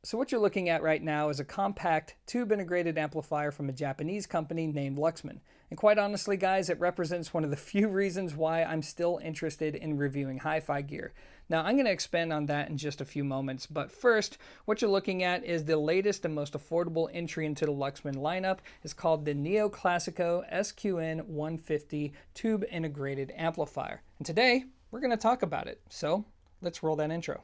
So what you're looking at right now is a compact tube integrated amplifier from a Japanese company named Luxman. And quite honestly, guys, it represents one of the few reasons why I'm still interested in reviewing hi-fi gear. Now, I'm going to expand on that in just a few moments, but first, what you're looking at is the latest and most affordable entry into the Luxman lineup. It's called the Neo Classico SQ-N150 tube integrated amplifier. And today, we're going to talk about it. So, let's roll that intro.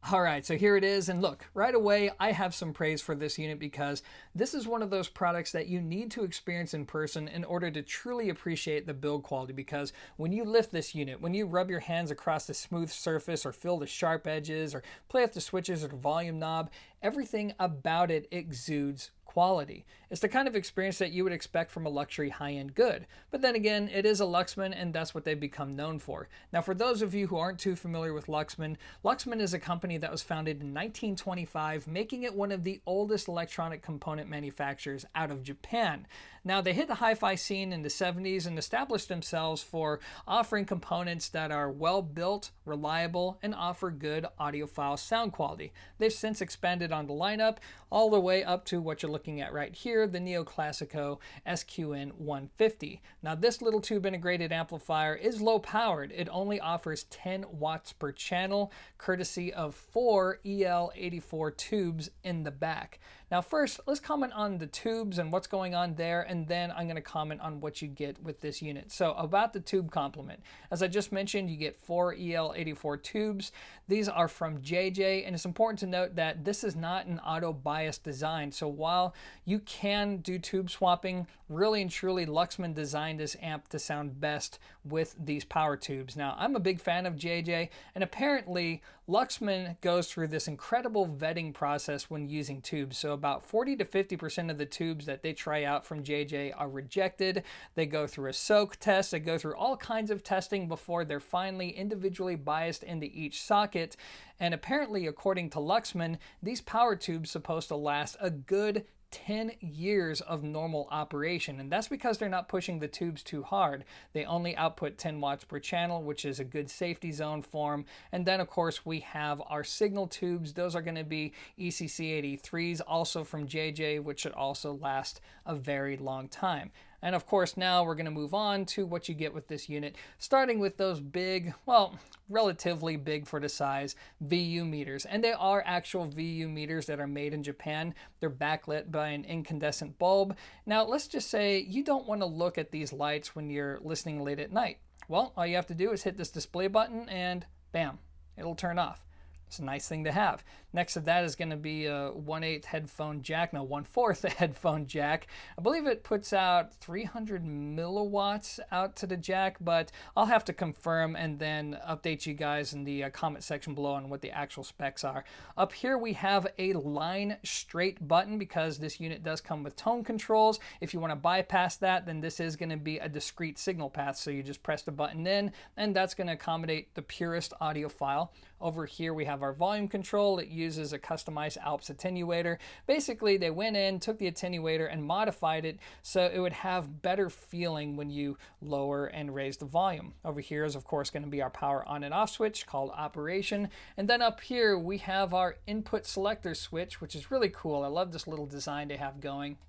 All right, so here it is, and look, right away I have some praise for this unit because this is one of those products that you need to experience in person in order to truly appreciate the build quality, because when you lift this unit, when you rub your hands across the smooth surface or feel the sharp edges or play with the switches or the volume knob, everything about it exudes quality. It's the kind of experience that you would expect from a luxury high-end good. But then again, it is a Luxman, and that's what they've become known for. Now, for those of you who aren't too familiar with Luxman, Luxman is a company that was founded in 1925, making it one of the oldest electronic component manufacturers out of Japan. Now, they hit the hi-fi scene in the 70s and established themselves for offering components that are well-built, reliable, and offer good audiophile sound quality. They've since expanded on the lineup all the way up to what you're looking at right here, the Neo Classico SQ-N150. Now, this little tube integrated amplifier is low powered. It only offers 10 watts per channel, courtesy of 4 EL84 tubes in the back. Now, first, let's comment on the tubes and what's going on there, and then I'm going to comment on what you get with this unit. So, about the tube complement. As I just mentioned, you get 4 EL84 tubes. These are from JJ, and it's important to note that this is not an auto-biased design. So, while you can do tube swapping, really and truly, Luxman designed this amp to sound best with these power tubes. Now, I'm a big fan of JJ, and apparently, Luxman goes through this incredible vetting process when using tubes. So about 40 to 50% of the tubes that they try out from JJ are rejected. They go through a soak test. They go through all kinds of testing before they're finally individually biased into each socket. And apparently, according to Luxman, these power tubes are supposed to last a good 10 years of normal operation, and that's because they're not pushing the tubes too hard. They only output 10 watts per channel, which is a good safety zone for them. And then of course we have our signal tubes. Those are going to be ECC83s, also from JJ, which should also last a very long time. And of course, now we're going to move on to what you get with this unit, starting with those big, well, relatively big for the size, VU meters. And they are actual VU meters that are made in Japan. They're backlit by an incandescent bulb. Now, let's just say you don't want to look at these lights when you're listening late at night. Well, all you have to do is hit this display button and bam, it'll turn off. It's a nice thing to have. Next to that is going to be a 1/8 headphone jack, no, 1/4 headphone jack. I believe it puts out 300 milliwatts out to the jack, but I'll have to confirm and then update you guys in the comment section below on what the actual specs are. Up here we have a line straight button because this unit does come with tone controls. If you want to bypass that, then this is going to be a discrete signal path. So you just press the button in, and that's going to accommodate the purest audiophile. Over here we have our volume control. It uses a customized Alps attenuator. Basically, they went in, took the attenuator, and modified it so it would have better feeling when you lower and raise the volume. Over here is, of course, going to be our power on and off switch called operation. And then up here, we have our input selector switch, which is really cool. I love this little design they have going.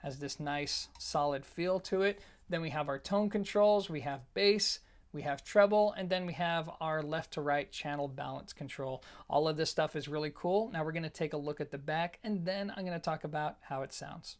Has this nice, solid feel to it. Then we have our tone controls. We have bass. We have treble, and then we have our left to right channel balance control. All of this stuff is really cool. Now we're going to take a look at the back, and then I'm going to talk about how it sounds.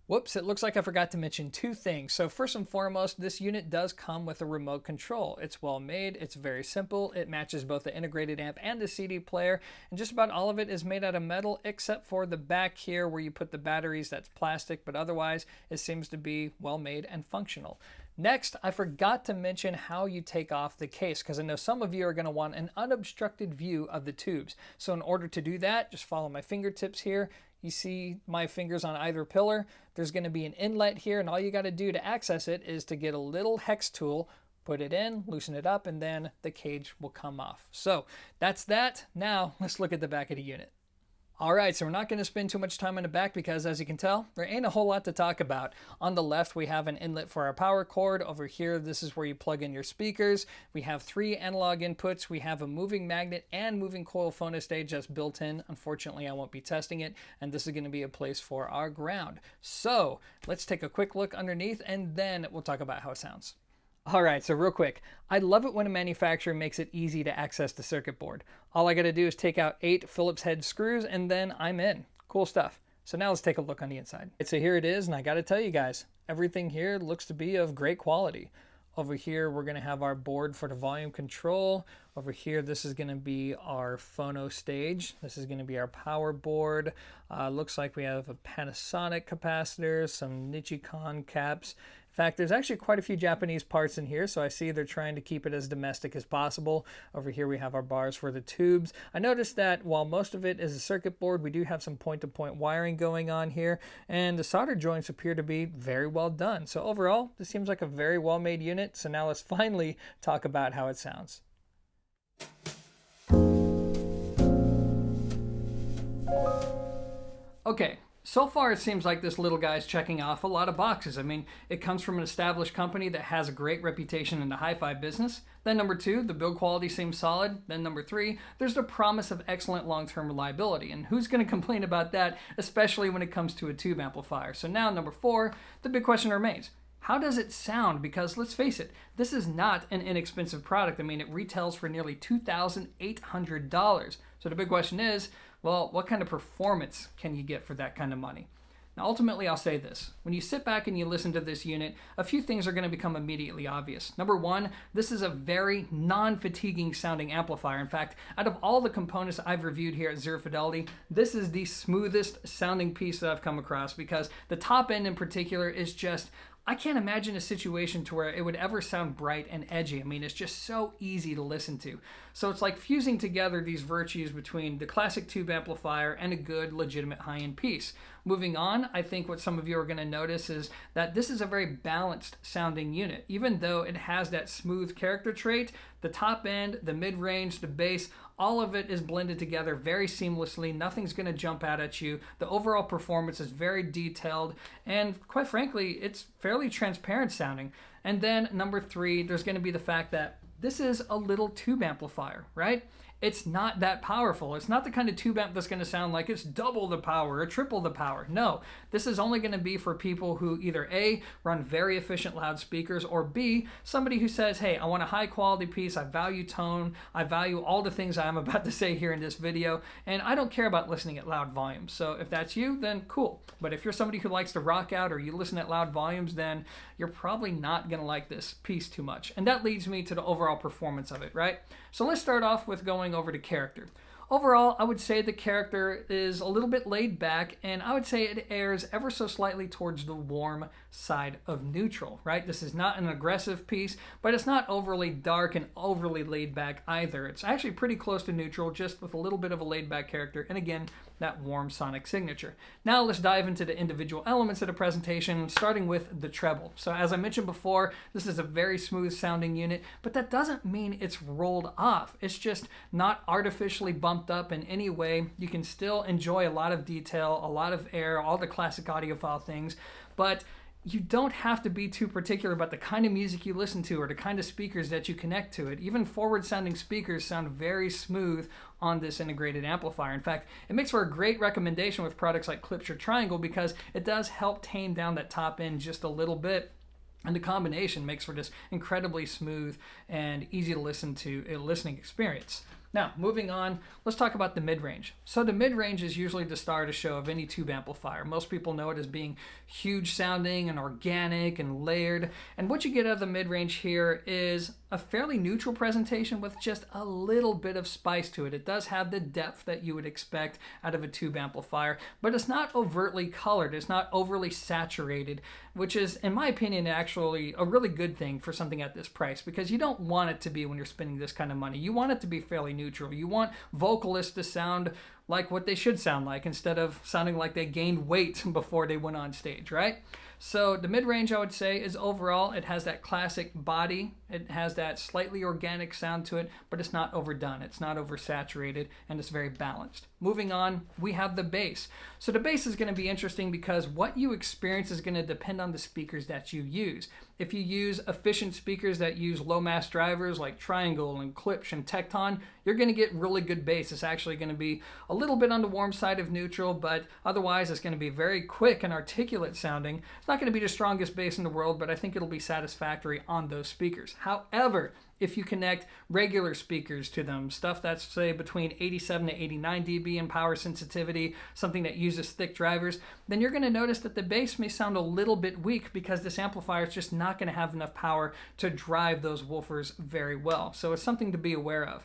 Whoops, it looks like I forgot to mention two things. So first and foremost, this unit does come with a remote control. It's well made, it's very simple, it matches both the integrated amp and the CD player, and just about all of it is made out of metal except for the back here where you put the batteries, that's plastic, but otherwise it seems to be well made and functional. Next, I forgot to mention how you take off the case, because I know some of you are going to want an unobstructed view of the tubes. So in order to do that, just follow my fingertips here. You see my fingers on either pillar. There's going to be an inlet here, and all you got to do to access it is to get a little hex tool, put it in, loosen it up, and then the cage will come off. So that's that. Now let's look at the back of the unit. All right, so we're not going to spend too much time on the back because, as you can tell, there ain't a whole lot to talk about. On the left, we have an inlet for our power cord. Over here, this is where you plug in your speakers. We have 3 analog inputs. We have a moving magnet and moving coil phonostage that's built in. Unfortunately, I won't be testing it, and this is going to be a place for our ground. So let's take a quick look underneath, and then we'll talk about how it sounds. All right, so real quick, I love it when a manufacturer makes it easy to access the circuit board. All I got to do is take out 8 Phillips head screws and then I'm in. Cool stuff. So now let's take a look on the inside. So here it is, and I got to tell you guys, everything here looks to be of great quality. Over here, we're going to have our board for the volume control. Over here, this is going to be our phono stage. This is going to be our power board. Looks like we have a Panasonic capacitor, some Nichicon caps. In fact, there's actually quite a few Japanese parts in here, so I see they're trying to keep it as domestic as possible. Over here we have our bars for the tubes. I noticed that while most of it is a circuit board, we do have some point-to-point wiring going on here, and the solder joints appear to be very well done. So overall, this seems like a very well-made unit, so now let's finally talk about how it sounds. Okay. So far, it seems like this little guy's checking off a lot of boxes. I mean, it comes from an established company that has a great reputation in the hi-fi business. Then number 2, the build quality seems solid. Then number 3, there's the promise of excellent long-term reliability. And who's going to complain about that, especially when it comes to a tube amplifier? So now number 4, the big question remains. How does it sound? Because let's face it, this is not an inexpensive product. I mean, it retails for nearly $2,800. So the big question is, well, what kind of performance can you get for that kind of money? Now, ultimately, I'll say this. When you sit back and you listen to this unit, a few things are going to become immediately obvious. Number 1, this is a very non-fatiguing sounding amplifier. In fact, out of all the components I've reviewed here at Zero Fidelity, this is the smoothest sounding piece that I've come across because the top end in particular is just, I can't imagine a situation to where it would ever sound bright and edgy. I mean, it's just so easy to listen to. So it's like fusing together these virtues between the classic tube amplifier and a good, legitimate high-end piece. Moving on, I think what some of you are going to notice is that this is a very balanced sounding unit. Even though it has that smooth character trait, the top end, the mid-range, the bass, all of it is blended together very seamlessly. Nothing's going to jump out at you. The overall performance is very detailed, and quite frankly, it's fairly transparent sounding. And then number 3, there's going to be the fact that this is a little tube amplifier, right? It's not that powerful. It's not the kind of tube amp that's going to sound like it's double the power or triple the power. No, this is only going to be for people who either A, run very efficient loudspeakers, or B, somebody who says, hey, I want a high quality piece, I value tone, I value all the things I'm about to say here in this video, and I don't care about listening at loud volumes. So if that's you, then cool. But if you're somebody who likes to rock out or you listen at loud volumes, then you're probably not going to like this piece too much. And that leads me to the overall performance of it, right? So let's start off with going over to character. Overall, I would say the character is a little bit laid back, and I would say it airs ever so slightly towards the warm side of neutral, right? This is not an aggressive piece, but it's not overly dark and overly laid back either. It's actually pretty close to neutral, just with a little bit of a laid back character, and again, that warm sonic signature. Now let's dive into the individual elements of the presentation, starting with the treble. So as I mentioned before, this is a very smooth sounding unit, but that doesn't mean it's rolled off. It's just not artificially bumped up in any way. You can still enjoy a lot of detail, a lot of air, all the classic audiophile things, but you don't have to be too particular about the kind of music you listen to or the kind of speakers that you connect to it. Even forward-sounding speakers sound very smooth on this integrated amplifier. In fact, it makes for a great recommendation with products like Klipsch or Triangle because it does help tame down that top end just a little bit. And the combination makes for this incredibly smooth and easy to listen to listening experience. Now, moving on, let's talk about the mid-range. So the mid-range is usually the star of the show of any tube amplifier. Most people know it as being huge sounding and organic and layered. And what you get out of the mid-range here is a fairly neutral presentation with just a little bit of spice to it. It does have the depth that you would expect out of a tube amplifier, but it's not overtly colored. It's not overly saturated, which is, in my opinion, actually a really good thing for something at this price, because you don't want it to be when you're spending this kind of money. You want it to be fairly neutral. You want vocalists to sound like what they should sound like instead of sounding like they gained weight before they went on stage, right? So the mid-range, I would say, is overall, it has that classic body. It has that slightly organic sound to it, but it's not overdone. It's not oversaturated, and it's very balanced. Moving on, we have the bass. So the bass is going to be interesting because what you experience is going to depend on the speakers that you use. If you use efficient speakers that use low mass drivers like Triangle and Klipsch and Tekton, you're going to get really good bass. It's actually going to be a little bit on the warm side of neutral, but otherwise it's going to be very quick and articulate sounding. It's not going to be the strongest bass in the world, but I think it'll be satisfactory on those speakers. However, if you connect regular speakers to them, stuff that's, say, between 87 to 89 dB in power sensitivity, something that uses thick drivers, then you're going to notice that the bass may sound a little bit weak because this amplifier is just not going to have enough power to drive those woofers very well. So it's something to be aware of.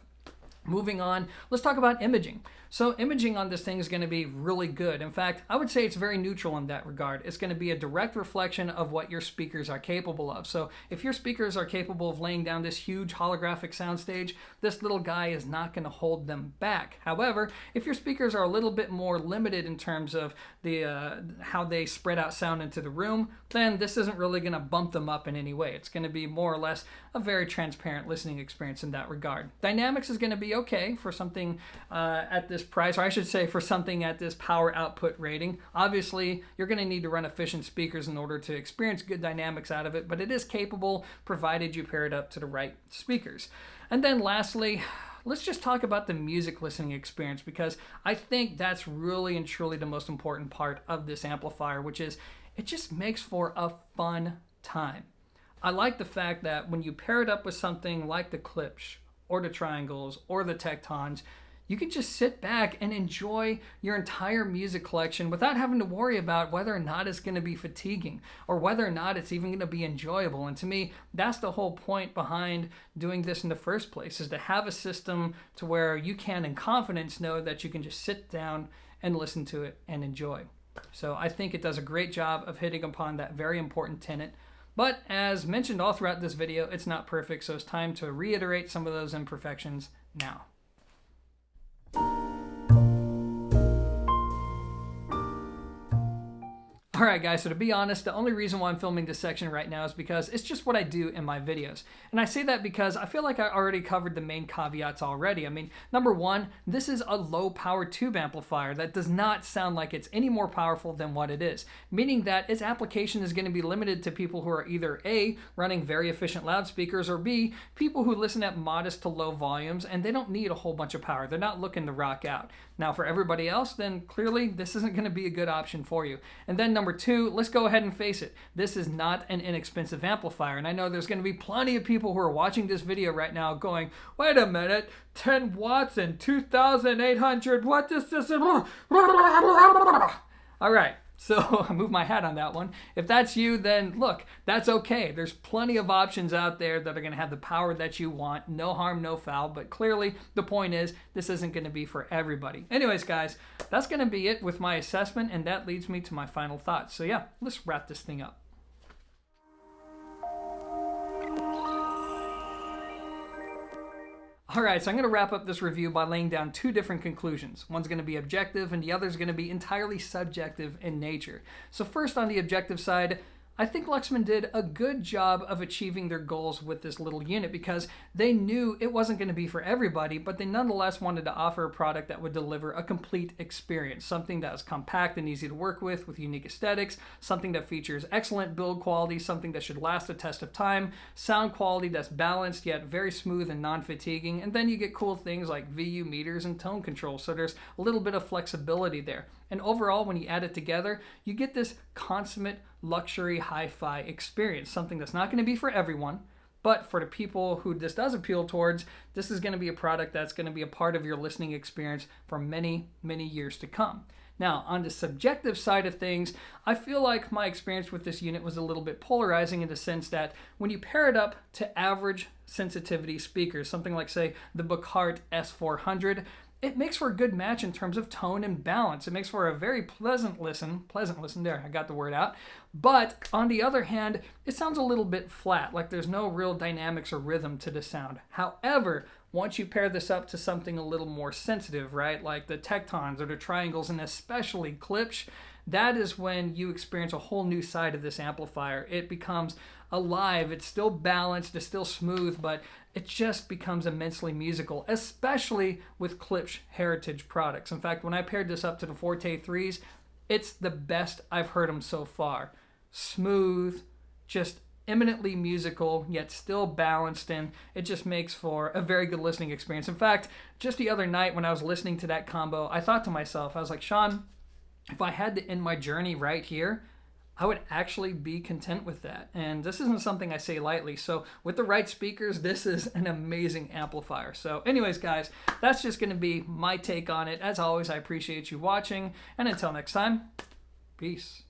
Moving on, let's talk about imaging. So imaging on this thing is going to be really good. In fact, I would say it's very neutral in that regard. It's going to be a direct reflection of what your speakers are capable of. So if your speakers are capable of laying down this huge holographic soundstage, this little guy is not going to hold them back. However, if your speakers are a little bit more limited in terms of the how they spread out sound into the room, then this isn't really going to bump them up in any way. It's going to be more or less a very transparent listening experience in that regard. Dynamics is going to be okay for something at this price, or I should say for something at this power output rating. Obviously, you're going to need to run efficient speakers in order to experience good dynamics out of it, but it is capable provided you pair it up to the right speakers. And then lastly, let's just talk about the music listening experience, because I think that's really and truly the most important part of this amplifier, which is it just makes for a fun time. I like the fact that when you pair it up with something like the Klipsch or the Triangles or the Tektons, you can just sit back and enjoy your entire music collection without having to worry about whether or not it's going to be fatiguing or whether or not it's even going to be enjoyable. And to me, that's the whole point behind doing this in the first place, is to have a system to where you can in confidence know that you can just sit down and listen to it and enjoy. So I think it does a great job of hitting upon that very important tenet. But as mentioned all throughout this video, it's not perfect, so it's time to reiterate some of those imperfections now. Alright guys, so to be honest, the only reason why I'm filming this section right now is because it's just what I do in my videos. And I say that because I feel like I already covered the main caveats already. I mean, number one, this is a low power tube amplifier that does not sound like it's any more powerful than what it is, meaning that its application is going to be limited to people who are either A, running very efficient loudspeakers, or B, people who listen at modest to low volumes and they don't need a whole bunch of power. They're not looking to rock out. Now for everybody else, then clearly this isn't going to be a good option for you. And then number two, let's go ahead and face it. This is not an inexpensive amplifier. And I know there's going to be plenty of people who are watching this video right now going, wait a minute, 10 watts and 2,800, what is this? All right. So I move my hat on that one. If that's you, then look, that's okay. There's plenty of options out there that are going to have the power that you want. No harm, no foul. But clearly, the point is, this isn't going to be for everybody. Anyways, guys, that's going to be it with my assessment, and that leads me to my final thoughts. So yeah, let's wrap this thing up. Alright, so I'm going to wrap up this review by laying down two different conclusions. One's going to be objective and the other's going to be entirely subjective in nature. So first, on the objective side, I think Luxman did a good job of achieving their goals with this little unit because they knew it wasn't going to be for everybody, but they nonetheless wanted to offer a product that would deliver a complete experience, something that is compact and easy to work with unique aesthetics, something that features excellent build quality, something that should last the test of time, sound quality that's balanced yet very smooth and non-fatiguing, and then you get cool things like VU meters and tone control, so there's a little bit of flexibility there. And overall, when you add it together, you get this consummate luxury hi-fi experience, something that's not going to be for everyone, but for the people who this does appeal towards, this is going to be a product that's going to be a part of your listening experience for many, many years to come. Now, on the subjective side of things, I feel like my experience with this unit was a little bit polarizing in the sense that when you pair it up to average sensitivity speakers, something like, say, the Buchardt S400, it makes for a good match in terms of tone and balance. It makes for a very pleasant listen, there, I got the word out. But on the other hand, it sounds a little bit flat, like there's no real dynamics or rhythm to the sound. However, once you pair this up to something a little more sensitive, right, like the Tektons or the triangles, and especially Klipsch, that is when you experience a whole new side of this amplifier. It becomes alive, it's still balanced, it's still smooth, but it just becomes immensely musical, especially with Klipsch heritage products. In fact, when I paired this up to the Forte 3s, it's the best I've heard them so far. Smooth, just eminently musical, yet still balanced, and it just makes for a very good listening experience. In fact, just the other night when I was listening to that combo, I thought to myself, I was like, Sean, if I had to end my journey right here, I would actually be content with that. And this isn't something I say lightly. So with the right speakers, this is an amazing amplifier. So anyways, guys, that's just going to be my take on it. As always, I appreciate you watching. And until next time, peace.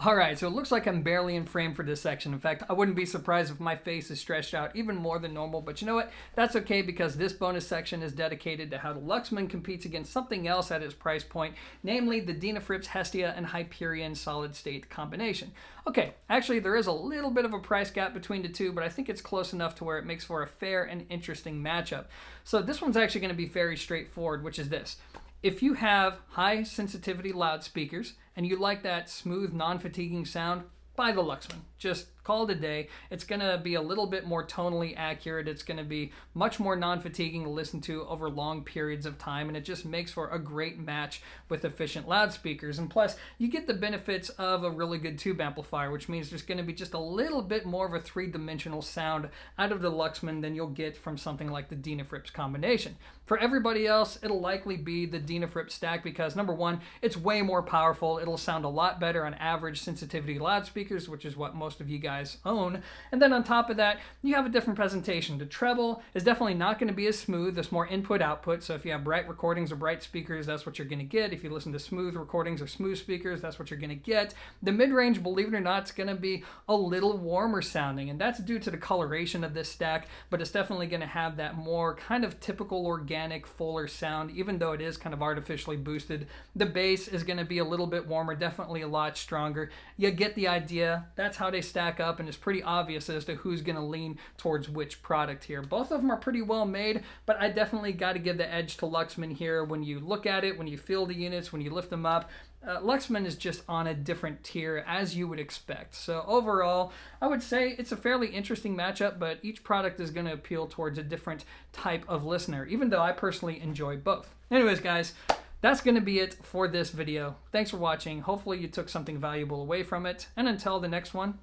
Alright, so it looks like I'm barely in frame for this section. In fact, I wouldn't be surprised if my face is stretched out even more than normal, but you know what? That's okay, because this bonus section is dedicated to how the Luxman competes against something else at its price point, namely the Dynafrips Hestia and Hyperion solid-state combination. Okay, actually there is a little bit of a price gap between the two, but I think it's close enough to where it makes for a fair and interesting matchup. So this one's actually going to be very straightforward, which is this. If you have high sensitivity loudspeakers and you like that smooth, non-fatiguing sound, buy the Luxman. Just call it a day. It's going to be a little bit more tonally accurate. It's going to be much more non-fatiguing to listen to over long periods of time, and it just makes for a great match with efficient loudspeakers. And plus, you get the benefits of a really good tube amplifier, which means there's going to be just a little bit more of a three-dimensional sound out of the Luxman than you'll get from something like the Dynafrips combination. For everybody else, it'll likely be the Dynafrips stack because, number one, it's way more powerful. It'll sound a lot better on average sensitivity loudspeakers, which is what most of you guys own. And then on top of that, you have a different presentation. The treble is definitely not going to be as smooth. There's more input-output, so if you have bright recordings or bright speakers, that's what you're going to get. If you listen to smooth recordings or smooth speakers, that's what you're going to get. The mid-range, believe it or not, is going to be a little warmer sounding, and that's due to the coloration of this stack, but it's definitely going to have that more kind of typical organic, fuller sound, even though it is kind of artificially boosted. The bass is going to be a little bit warmer, definitely a lot stronger. You get the idea. That's how they stack up, and it's pretty obvious as to who's going to lean towards which product here. Both of them are pretty well made, but I definitely got to give the edge to Luxman here. When you look at it, when you feel the units, when you lift them up, Luxman is just on a different tier, as you would expect. So overall, I would say it's a fairly interesting matchup, but each product is going to appeal towards a different type of listener, even though I personally enjoy both. Anyways, guys, that's going to be it for this video. Thanks for watching. Hopefully you took something valuable away from it, and until the next one,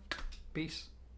peace.